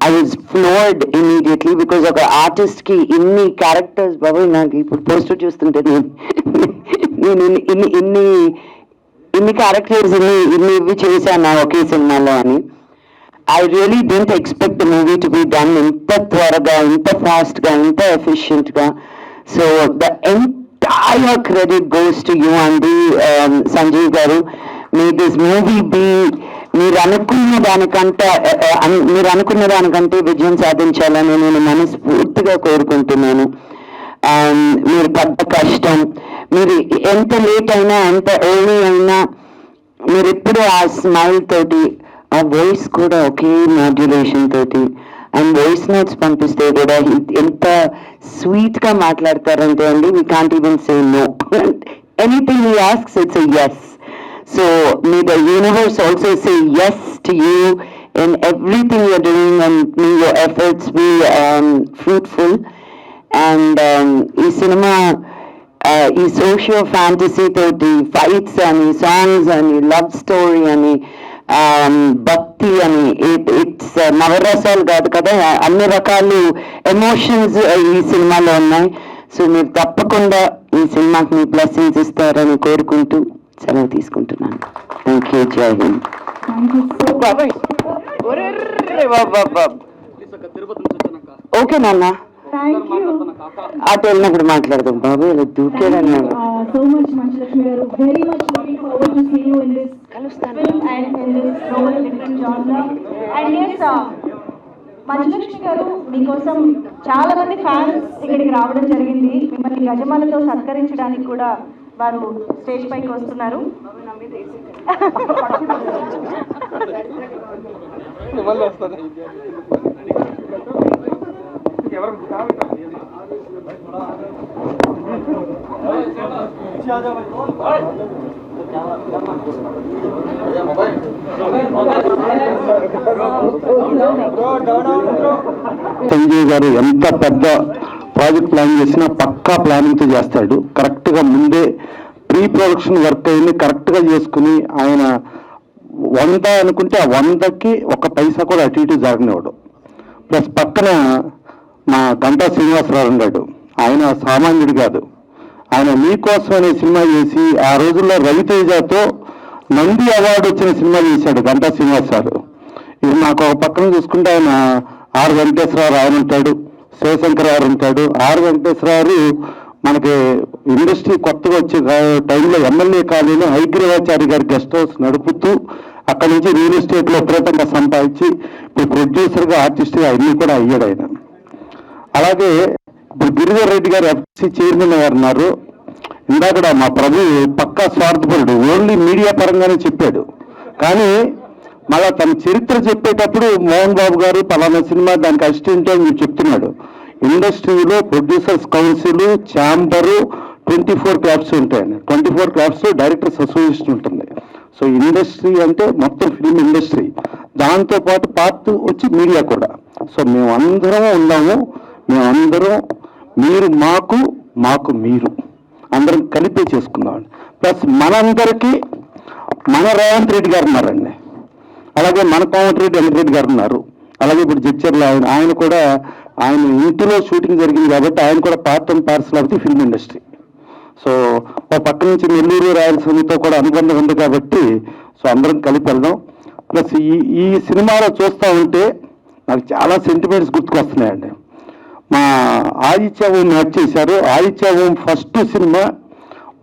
I was floored immediately because ఒక ఆర్టిస్ట్ కి ఇన్ని క్యారెక్టర్స్, బాబాయ్ నాకు ఇప్పుడు పోస్టర్ చూస్తుంటే నేను ఇన్ని క్యారెక్టర్స్ ఇవి చేశాను ఒకే సినిమాలో అని. I really didn't expect the movie to be done ఇంత త్వరగా, ఇంత ఫాస్ట్ గా, ఇంత ఎఫిషియెంట్ గా. So the entire credit goes to you and Sanjeev garu. May this movie be మీరు అనుకున్న దానికంటే విజయం సాధించాలని నేను మనస్ఫూర్తిగా కోరుకుంటున్నాను. మీరు పడ్డ కష్టం, మీరు ఎంత లేట్ అయినా, ఎంత ఎర్లీ అయినా, మీరు ఎప్పుడు ఆ స్మైల్ తోటి, ఆ వాయిస్ కూడా ఒకే మాడ్యులేషన్ తోటి, అండ్ వాయిస్ నోట్స్ పంపిస్తే కూడా ఎంత స్వీట్ గా మాట్లాడతారంటే అండి, we can't even say no. Anything he asks it's a yes. So may the universe also say yes to you in everything you're doing, and may your efforts be fruitful. And ee cinema ee social fantasy toti fights ani, songs ani, love story ani, bhakti ani, it's navarasal gaadu kada, anni rakalu emotions ee cinema lo unnai. So meer tappakunda ee cinema ki mee blessings istarani korukuntu సెలవు తీసుకుంటున్నాను. Thank you. జై Hind. Okay నాన్న, thank you అటు వెళ్ళినప్పుడు మాట్లాడదాం బాబు ఇలా దూకేదన్నాడు. So much Manchu Lakshmi garu. Very much looking forward to see you in this film and in this role different genre. And yes, Manchu Lakshmi garu మీకోసం చాలా మంది ఫ్యాన్స్ ఇక్కడికి రావడం జరిగింది. మిమ్మల్ని గజమాలతో సత్కరించడానికి కూడా వారు స్టేజ్ పైకి వస్తున్నారు. సంజయ్ గారు ఎంత పెద్ద ప్రాజెక్ట్ ప్లాన్ చేసినా పక్కా ప్లానింగ్ తో చేస్తాడు. కరెక్ట్ గా ముందే ప్రీ ప్రొడక్షన్ వర్క్ అయింది కరెక్ట్ గా చేసుకుని ఆయన 100 అనుకుంటే ఆ 100కి ఒక పైసా కూడా అటు ఇటు జరగనివాడు. ప్లస్ పక్కన మా గంటా శ్రీనివాసరావు ఉన్నాడు. ఆయన సామాన్యుడు కాదు. ఆయన మీకోసం అనే సినిమా చేసి ఆ రోజుల్లో రవితేజతో నంది అవార్డు వచ్చిన సినిమా చేశాడు గంటా శ్రీనివాసరావు. ఇది నాకు ఒక పక్కన చూసుకుంటే ఆయన ఆర్ వెంకటేశ్వరరావు ఆయన ఉంటాడు, శివశంకర్ గారు ఉంటాడు. ఆర్ వెంకటేశ్వరరావు మనకి ఇండస్ట్రీ కొత్తగా వచ్చే టైంలో ఎమ్మెల్యే కాలనీలో హైగ్రీవాచారి గారి గెస్ట్ హౌస్ నడుపుతూ అక్కడి నుంచి రియల్ ఎస్టేట్ లో విపరీతంగా సంపాదించి ఇప్పుడు ప్రొడ్యూసర్ గా ఆర్టిస్ట్ గా అన్ని కూడా అయ్యాడు ఆయన. అలాగే ఇప్పుడు గిరిధర్ రెడ్డి గారు ఎఫ్సి చైర్మన్ గారు ఉన్నారు. ఇందాక మా ప్రభు పక్కా స్వార్థపరుడు, ఓన్లీ మీడియా పరంగానే చెప్పాడు. కానీ మళ్ళా తన చరిత్ర చెప్పేటప్పుడు మోహన్ బాబు గారు పలానా సినిమా దానికి అసిస్టెంట్ అని చెప్తున్నాడు. ఇండస్ట్రీలో ప్రొడ్యూసర్స్ కౌన్సిల్, ఛాంబరు, 24 క్లాబ్స్ ఉంటాయండి. 24 క్లాబ్స్ డైరెక్టర్స్ అసోసియేషన్ ఉంటుంది. సో ఇండస్ట్రీ అంటే మొత్తం ఫిల్మ్ ఇండస్ట్రీ, దాంతో పాటు పార్ట్ వచ్చి మీడియా కూడా. సో మేమందరం ఉన్నాము, మేమందరం మీరు మాకు, మాకు మీరు అందరం కలిపే చేసుకుందాం. ప్లస్ మనందరికీ మన రేవంత్ రెడ్డి గారు ఉన్నారండి, అలాగే మన కోమటిరెడ్డి వెంకటరెడ్డి గారు ఉన్నారు, అలాగే ఇప్పుడు జడ్చర్ల ఆయన కూడా ఆయన ఇంటిలో షూటింగ్ జరిగింది కాబట్టి ఆయన కూడా part and parcel of the film industry. So ఒక పక్క నుంచి నెల్లూరు రాయలసీమతో కూడా అనుబంధం ఉంది కాబట్టి సో అందరం కలిపి వెళ్దాం. ప్లస్ ఈ సినిమాలో చూస్తూ ఉంటే నాకు చాలా సెంటిమెంట్స్ గుర్తుకొస్తున్నాయండి. మా ఆదిత్య ఓం యాక్ట్ చేశారు. ఆదిత్య ఓం ఫస్ట్ సినిమా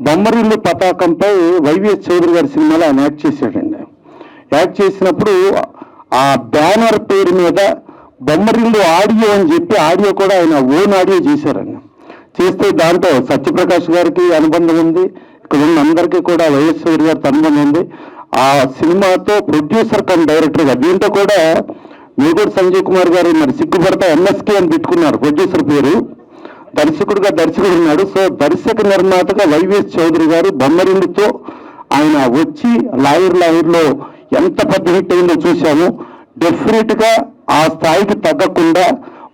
బొమ్మరిల్లు పతాకంపై వైవిఎస్ చౌదరి గారి సినిమాలో ఆయన యాక్ట్ చేశాడండి. యాక్ట్ చేసినప్పుడు ఆ బ్యానర్ పేరు మీద బొమ్మరిల్లు ఆడియో అని చెప్పి ఆడియో కూడా ఆయన ఓన్ ఆడియో చేశారండి. చేస్తే దాంట్లో సత్యప్రకాష్ గారికి అనుబంధం ఉంది, ఇక్కడ ఉన్న అందరికీ కూడా వైఎస్ చౌదరి గారితో అనుబంధం ఉంది. ఆ సినిమాతో ప్రొడ్యూసర్ కమ్ డైరెక్టర్గా దీంట్లో కూడా మేగూరు సంజయ్ కుమార్ గారు మరి సిగ్గుపడతా ఎంఎస్కే అని పెట్టుకున్నారు ప్రొడ్యూసర్ పేరు. దర్శకుడు ఉన్నాడు. సో దర్శక నిర్మాతగా వైవిఎస్ చౌదరి గారు బొమ్మరిల్లుతో ఆయన వచ్చి లాయర్లో ఎంత పెద్ద హిట్ అయిందో చూశాము. డెఫినెట్ గా ఆ స్థాయికి తగ్గకుండా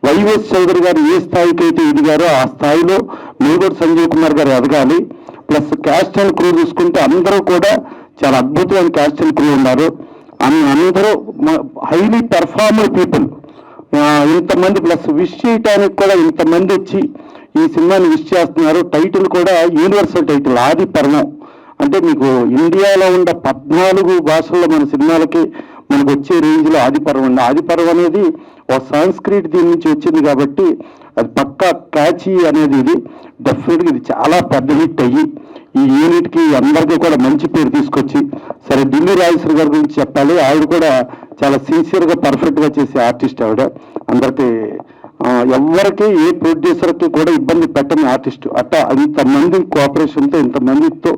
వైవిఎస్ చౌదరి గారు ఏ స్థాయికి అయితే ఎదిగారో ఆ స్థాయిలో మేగూరు సంజయ్ కుమార్ గారు ఎదగాలి. ప్లస్ క్యాస్ట్ అండ్ క్రూ చూసుకుంటే అందరూ కూడా చాలా అద్భుతమైన క్యాస్ట్ అండ్ క్రూ ఉన్నారు. అందరూ హైలీ పెర్ఫార్మర్ పీపుల్. ఇంతమంది ప్లస్ విష్ చేయటానికి కూడా ఇంతమంది వచ్చి ఈ సినిమాని విష్ చేస్తున్నారు. టైటిల్ కూడా యూనివర్సల్ టైటిల్ ఆది పర్వం. అంటే మీకు ఇండియాలో ఉన్న 14 భాషల్లో మన సినిమాలకి మనకు వచ్చే రేంజ్ లో ఆదిపర్వం ఉంది. ఆదిపర్వం అనేది ఒక సాంస్క్రిట్ దీని నుంచి వచ్చింది కాబట్టి అది పక్కా క్యాచీ అనేది. ఇది డెఫినెట్గా ఇది చాలా పెద్ద హిట్ అయ్యి ఈ యూనిట్ కి అందరికీ కూడా మంచి పేరు తీసుకొచ్చి, సరే ఢిల్లీ రాజేశ్వరి గారి గురించి చెప్పాలి. ఆవిడ కూడా చాలా సిన్సియర్ గా పర్ఫెక్ట్ గా చేసే ఆర్టిస్ట్ ఆవిడ. అందరికీ ఎవరికి ఏ ప్రొడ్యూసర్కి కూడా ఇబ్బంది పెట్టని ఆర్టిస్ట్. అట్టా ఇంతమంది కోఆపరేషన్తో ఇంతమందితో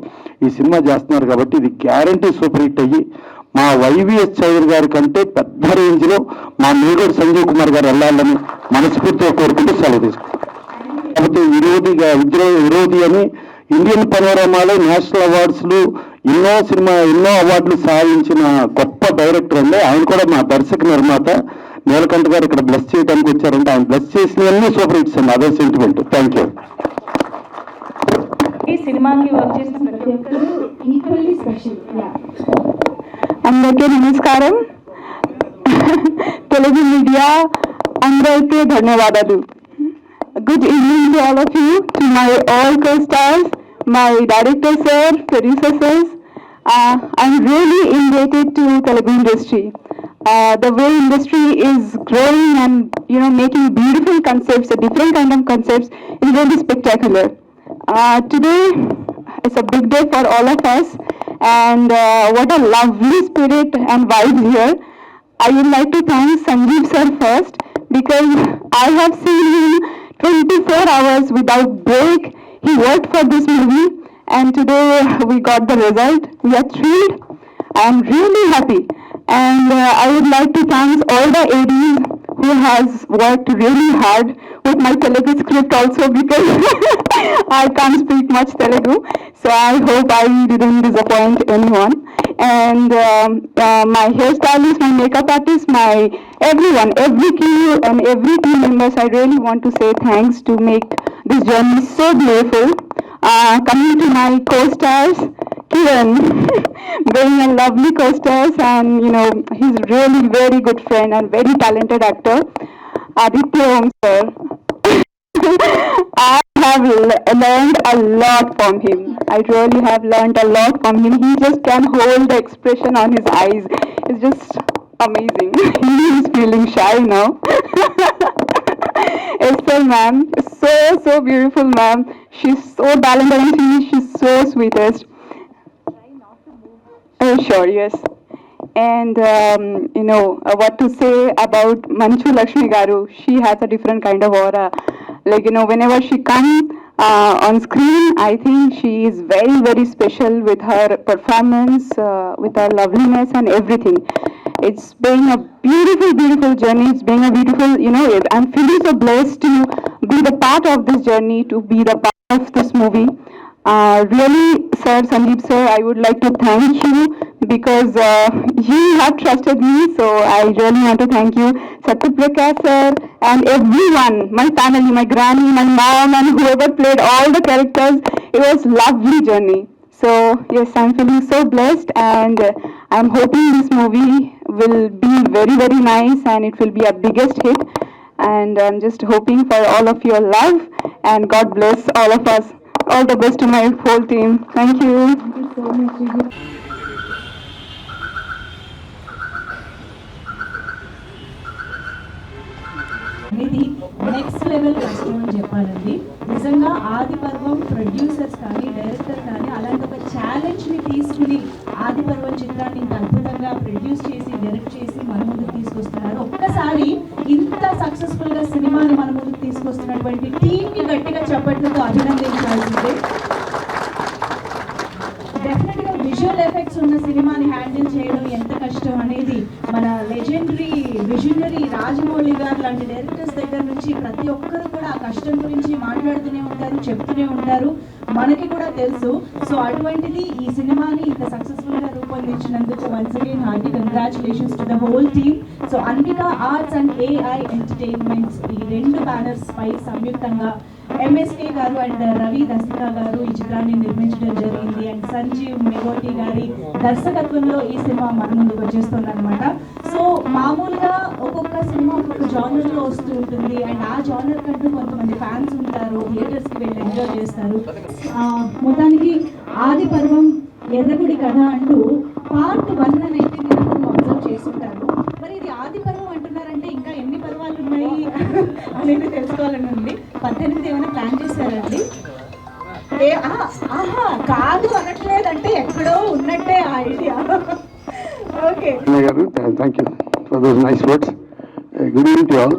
ఈ సినిమా చేస్తున్నారు కాబట్టి ఇది గ్యారంటీ సూపర్ హిట్ అయ్యి మా వైవిఎస్ చౌదరి గారి కంటే పెద్ద రేంజ్ లో మా మేగూరు సంజయ్ కుమార్ గారు వెళ్ళాలని మనస్ఫూర్తిగా కోరుకుంటూ సెలవు తీసుకుంటాం. కాబట్టి విరోధి అని ఇండియన్ పనోరమాలో నేషనల్ అవార్డ్స్లు ఎన్నో అవార్డులు సాధించిన గొప్ప డైరెక్టర్ అండి. ఆయన కూడా మా దర్శక నిర్మాత నీలకంఠ గారు ఇక్కడ బ్లెస్ చేయడానికి వచ్చారంటే ఆయన బ్లెస్ చేసినవన్నీ సూపర్ హిట్స్ అండి. అదే సెంటిమెంట్. Thank you. ఈ సినిమాకి వర్క్ చేసిన ప్రతి ఒక్కరు ఈక్వల్లీ స్పెషల్. అందరికీ నమస్కారం. తెలుగు మీడియా అందరికీ ధన్యవాదాలు. Good evening to all of you, to my all co-stars, my director sir, producer sirs. I'm really indebted to Telugu industry. The way industry is growing and making beautiful concepts, different kind of concepts, is really spectacular. Today it's a big day for all of us, and what a lovely spirit and vibes here. I would like to thank Sanjeev sir first, because I have seen him 24 hours without break. He worked for this movie, and today we got the result. We are thrilled. I am really happy, and I would like to thank all the ADs who has worked really hard with my Telugu script also, because I can't speak much Telugu, so I hope I didn't disappoint anyone. And my hairstylist, my makeup artist, my everyone, every crew and every team members, I really want to say thanks to make this journey so beautiful. Coming to my co-stars, Kiran, being a lovely co-stars, and he's really very good friend and very talented actor. Aditya Om sir, I have learned a lot from him. I really have learned a lot from him. He just can hold the expression on his eyes. It's just amazing. He is feeling shy now. Esther ma'am, so beautiful ma'am. She's so talented and she's so sweetest. Oh, sure, yes. And what to say about Manchu Lakshmi Garu? She has a different kind of aura. Like, whenever she comes on screen, I think she is very, very special with her performance, with her loveliness and everything. It's been a beautiful, beautiful journey. It's been a beautiful, I'm feeling so blessed to be the part of this journey, to be the part of this movie. Really, sir, Sandeep sir, I would like to thank you, because you have trusted me, so I really want to thank you, Satyaprakash sir, and everyone, my family, my granny, my mom, and whoever played all the characters. It was lovely journey. So yes, I'm feeling so blessed, and I'm hoping this movie will be very, very nice, and it will be a biggest hit. And I'm just hoping for all of your love, and God bless all of us. All the best to my whole team. Thank you. Thank you so much, Gigi. ఇది next level కష్టం అని చెప్పాలండి. నిజంగా ఆది పర్వం producers కానీ director కానీ అలాంటి ఒక ఛాలెంజ్ని తీసుకుని ఆది పర్వం చిత్రాన్ని ఇంత అద్భుతంగా ప్రొడ్యూస్ చేసి డైరెక్ట్ చేసి మన ముందుకు తీసుకొస్తున్నారు. ఒక్కసారి ఇంత సక్సెస్ఫుల్గా సినిమాని మన ముందుకు తీసుకొస్తున్నటువంటి టీంని గట్టిగా చప్పట్లతో అభినందించాల్సిందే. డెఫినెట్గా విజువల్ ఎఫెక్ట్స్ ఉన్న సినిమాని హ్యాండిల్ చేయడం ఎంత కష్టం అనేది మన లెజెండరీ విజనరీ రాజమౌళి గారు లాంటి డైరెక్టర్స్ దగ్గర నుంచి ప్రతి ఒక్కరు కూడా ఆ కష్టం గురించి మాట్లాడుతూనే ఉంటారు, చెప్తూనే ఉంటారు, మనకి కూడా తెలుసు. సో అటువంటిది ఈ సినిమాని ఇంత సక్సెస్ఫుల్గా రూపొందించినందుకు once again hearty congratulations to the whole team. So Ambika arts and AI entertainments ఈ రెండు బ్యానర్స్ పై సంయుక్తంగా ఎంఎస్కే గారు అండ్ రవి దస్తికా గారు ఈ చిత్రాన్ని నిర్మించడం జరిగింది. అండ్ సంజీవ్ మెగోటి గారి దర్శకత్వంలో ఈ సినిమా మన ముందుకు వచ్చేస్తుంది అనమాట. సో మామూలుగా ఒక్కొక్క సినిమా ఒక్కొక్క జానర్లో వస్తూ ఉంటుంది, అండ్ ఆ జానర్ కంటూ కొంతమంది ఫ్యాన్స్ ఉంటారు, థియేటర్స్కి వెళ్ళి ఎంజాయ్ చేస్తారు. మొత్తానికి ఆది పర్వం ఎర్రగుడి కథ అంటూ పార్ట్ 1 అని అయితే మీరు అబ్జర్వ్ చేస్తుంటారు. మరి ఇది ఆది పర్వం అంటున్నారంటే ఇంకా ఎన్ని పర్వాలు ఉన్నాయి అనేది తెలుసుకోవాలని ఉంది. 18 ఏమైనా ప్లాన్ చేశారండి? కాదు అనట్లేదంటే ఎక్కడో ఉన్నట్టే ఆ ఐడియా. ఓకే గారు, thank you for those nice words. Good evening to all.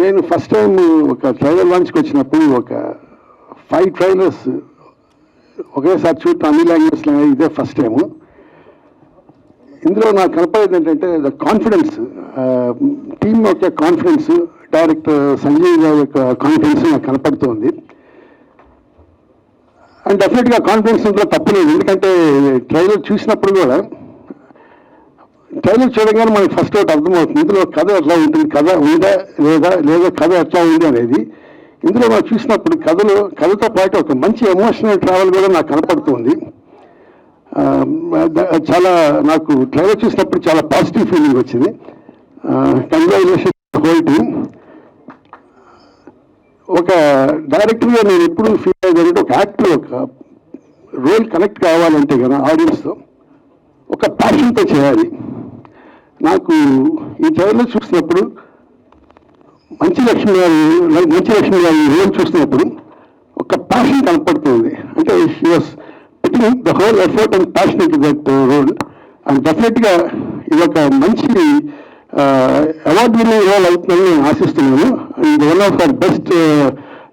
నేను ఫస్ట్ టైం ఒక ట్రైలర్ లాంచ్కి వచ్చినప్పుడు ఒక 5 ట్రైలర్స్ ఒకేసారి చూడటం అన్ని లాంగ్వేజ్లో ఇదే ఫస్ట్ టైము. ఇందులో నాకు కనపడేది ఏంటంటే ద కాన్ఫిడెన్స్, టీమ్ యొక్క కాన్ఫిడెన్స్, డైరెక్టర్ సంజయ్ గారి యొక్క కాన్ఫిడెన్స్ నాకు కనపడుతుంది. అండ్ డెఫినెట్గా కాన్ఫిడెన్స్ ఇందులో తప్పలేదు, ఎందుకంటే ట్రైలర్ చూసినప్పుడు కూడా ట్రైలర్ చూడగానే మనకి ఫస్ట్ ఒకటి అర్థమవుతుంది ఇందులో కథ ఎట్లా ఉంటుంది, కథ ఉందా లేదా కథ ఎట్లా ఉంది అనేది. ఇందులో మనం చూసినప్పుడు కథతో పాటు ఒక మంచి ఎమోషనల్ ట్రావెల్ కూడా నాకు కనపడుతుంది. చాలా నాకు ట్రైలర్ చూసినప్పుడు చాలా పాజిటివ్ ఫీలింగ్ వచ్చింది. Congratulations whole team. ఒక డైరెక్టర్గా నేను ఎప్పుడు ఫీల్ అయ్యేదంటే ఒక యాక్టర్ రోల్ కనెక్ట్ కావాలంటే కదా ఆడియన్స్తో ఒక ప్యాషన్తో చేయాలి. నాకు ఈ ట్రైలర్ చూసినప్పుడు మంచి లక్ష్మి గారి రోల్ చూసినప్పుడు ఒక ప్యాషన్ కనపడుతుంది. అంటే she was putting the whole effort and passion to that role. And డెఫినెట్గా ఇది ఒక మంచి అవార్డు విన్నింగ్ రోల్ అవుతుందని నేను ఆశిస్తున్నాను. And one of our best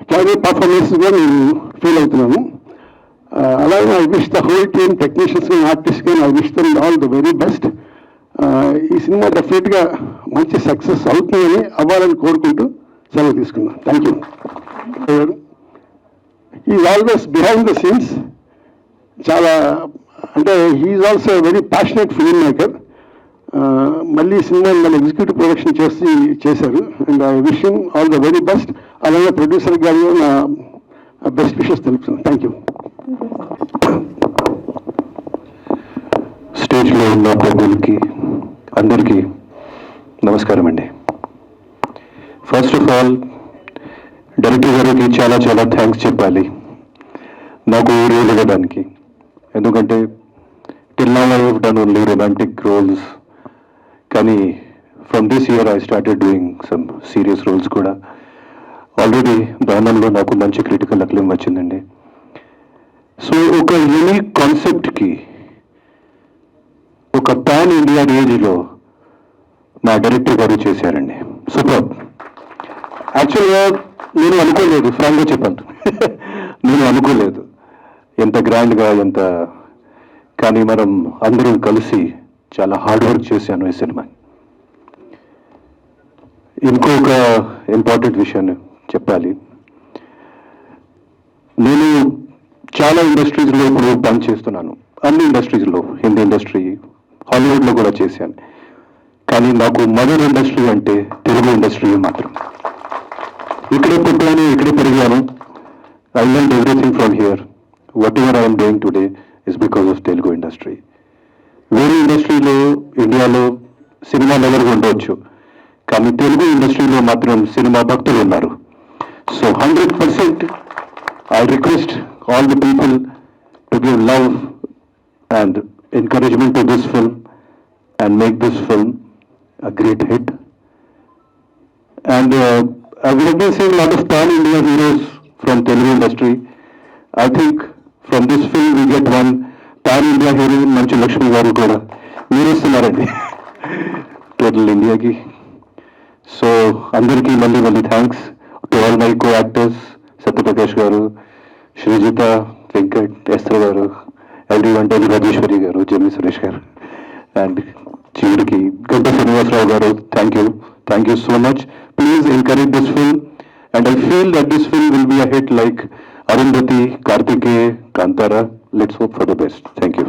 career పర్ఫార్మెన్స్గా నేను ఫీల్ అవుతున్నాను. అలాగే I wish the whole team, technicians కానీ ఆర్టిస్ట్ కానీ, I wish them all the very best. ఈ సినిమా డెఫినెట్గా మంచి సక్సెస్ అవుతుందని అవ్వాలని కోరుకుంటూ సెలవు తీసుకున్నాను. Thank you. Is always behind the scenes. చాలా అంటే he is also very passionate film maker. మళ్ళీ ఈ సినిమాని మళ్ళీ ఎగ్జిక్యూటివ్ ప్రొడక్షన్ చేశారు. And I wish him all the very best. అలాగే ప్రొడ్యూసర్ గారు నా బెస్ట్ విషెస్ తెలుపుతున్నాను. Thank you. స్టేజ్లో ఉన్న పెద్దలకి అందరికీ నమస్కారం అండి. ఫస్ట్ ఆఫ్ ఆల్ డైరెక్టర్ గారికి చాలా చాలా థ్యాంక్స్ చెప్పాలి నాకు ఈ రోల్ ఇవ్వడానికి. ఎందుకంటే till now I have done only romantic roles, కానీ from this year I started doing some serious roles కూడా. ఆల్రెడీ దహనంలో నాకు మంచి క్రిటికల్ అక్లెయిమ్ వచ్చిందండి. సో ఒక యూనిక్ కాన్సెప్ట్కి ఒక పాన్ ఇండియా రేంజ్లో మా డైరెక్టర్ గారు చేశారండి. సూపర్. యాక్చువల్గా నేను అనుకోలేదు, ఫ్రాంక్గా చెప్పాను. నేను అనుకోలేదు ఎంత గ్రాండ్గా ఎంత, కానీ మనం అందరం కలిసి చాలా హార్డ్ వర్క్ చేశాను ఈ సినిమా. ఇంకొక ఇంపార్టెంట్ విషయాన్ని చెప్పాలి. నేను చాలా ఇండస్ట్రీస్లో ఇప్పుడు పని చేస్తున్నాను. అన్ని ఇండస్ట్రీస్లో, హిందీ ఇండస్ట్రీ, హాలీవుడ్లో కూడా చేశాను. కానీ నాకు మదర్ ఇండస్ట్రీ అంటే తెలుగు ఇండస్ట్రీ మాత్రం. ఇక్కడే పుట్టాను, ఇక్కడే పెరిగాను. I learned everything from here. What ever I'm doing today is because of Telugu industry. వేరే ఇండస్ట్రీలో ఇండియాలో సినిమా లెవెల్గా ఉండవచ్చు, కానీ తెలుగు ఇండస్ట్రీలో మాత్రం సినిమా భక్తులు ఉన్నారు. So 100% I request all the people to give love and encouragement to this film and make this film a great hit. And we have been seeing a lot of pan-India heroes from Telugu industry. I think from this film we get one pan-India hero, Manchu Lakshmi garu kuda meer istunnaranడి total India ki. So andariki malli thanks to all my co-actors, Satyaprakash garu, Srijita, Venkat, Esther garu, everyone, Rajeshwari garu, Jimmy Suresh garu, and చివరికి Ganta Srinivasarao garu, thank you so much. Please encourage this film and I feel that this film will be a hit like Arundhati, Karthikeya, Kantara. Let's hope for the best. Thank you.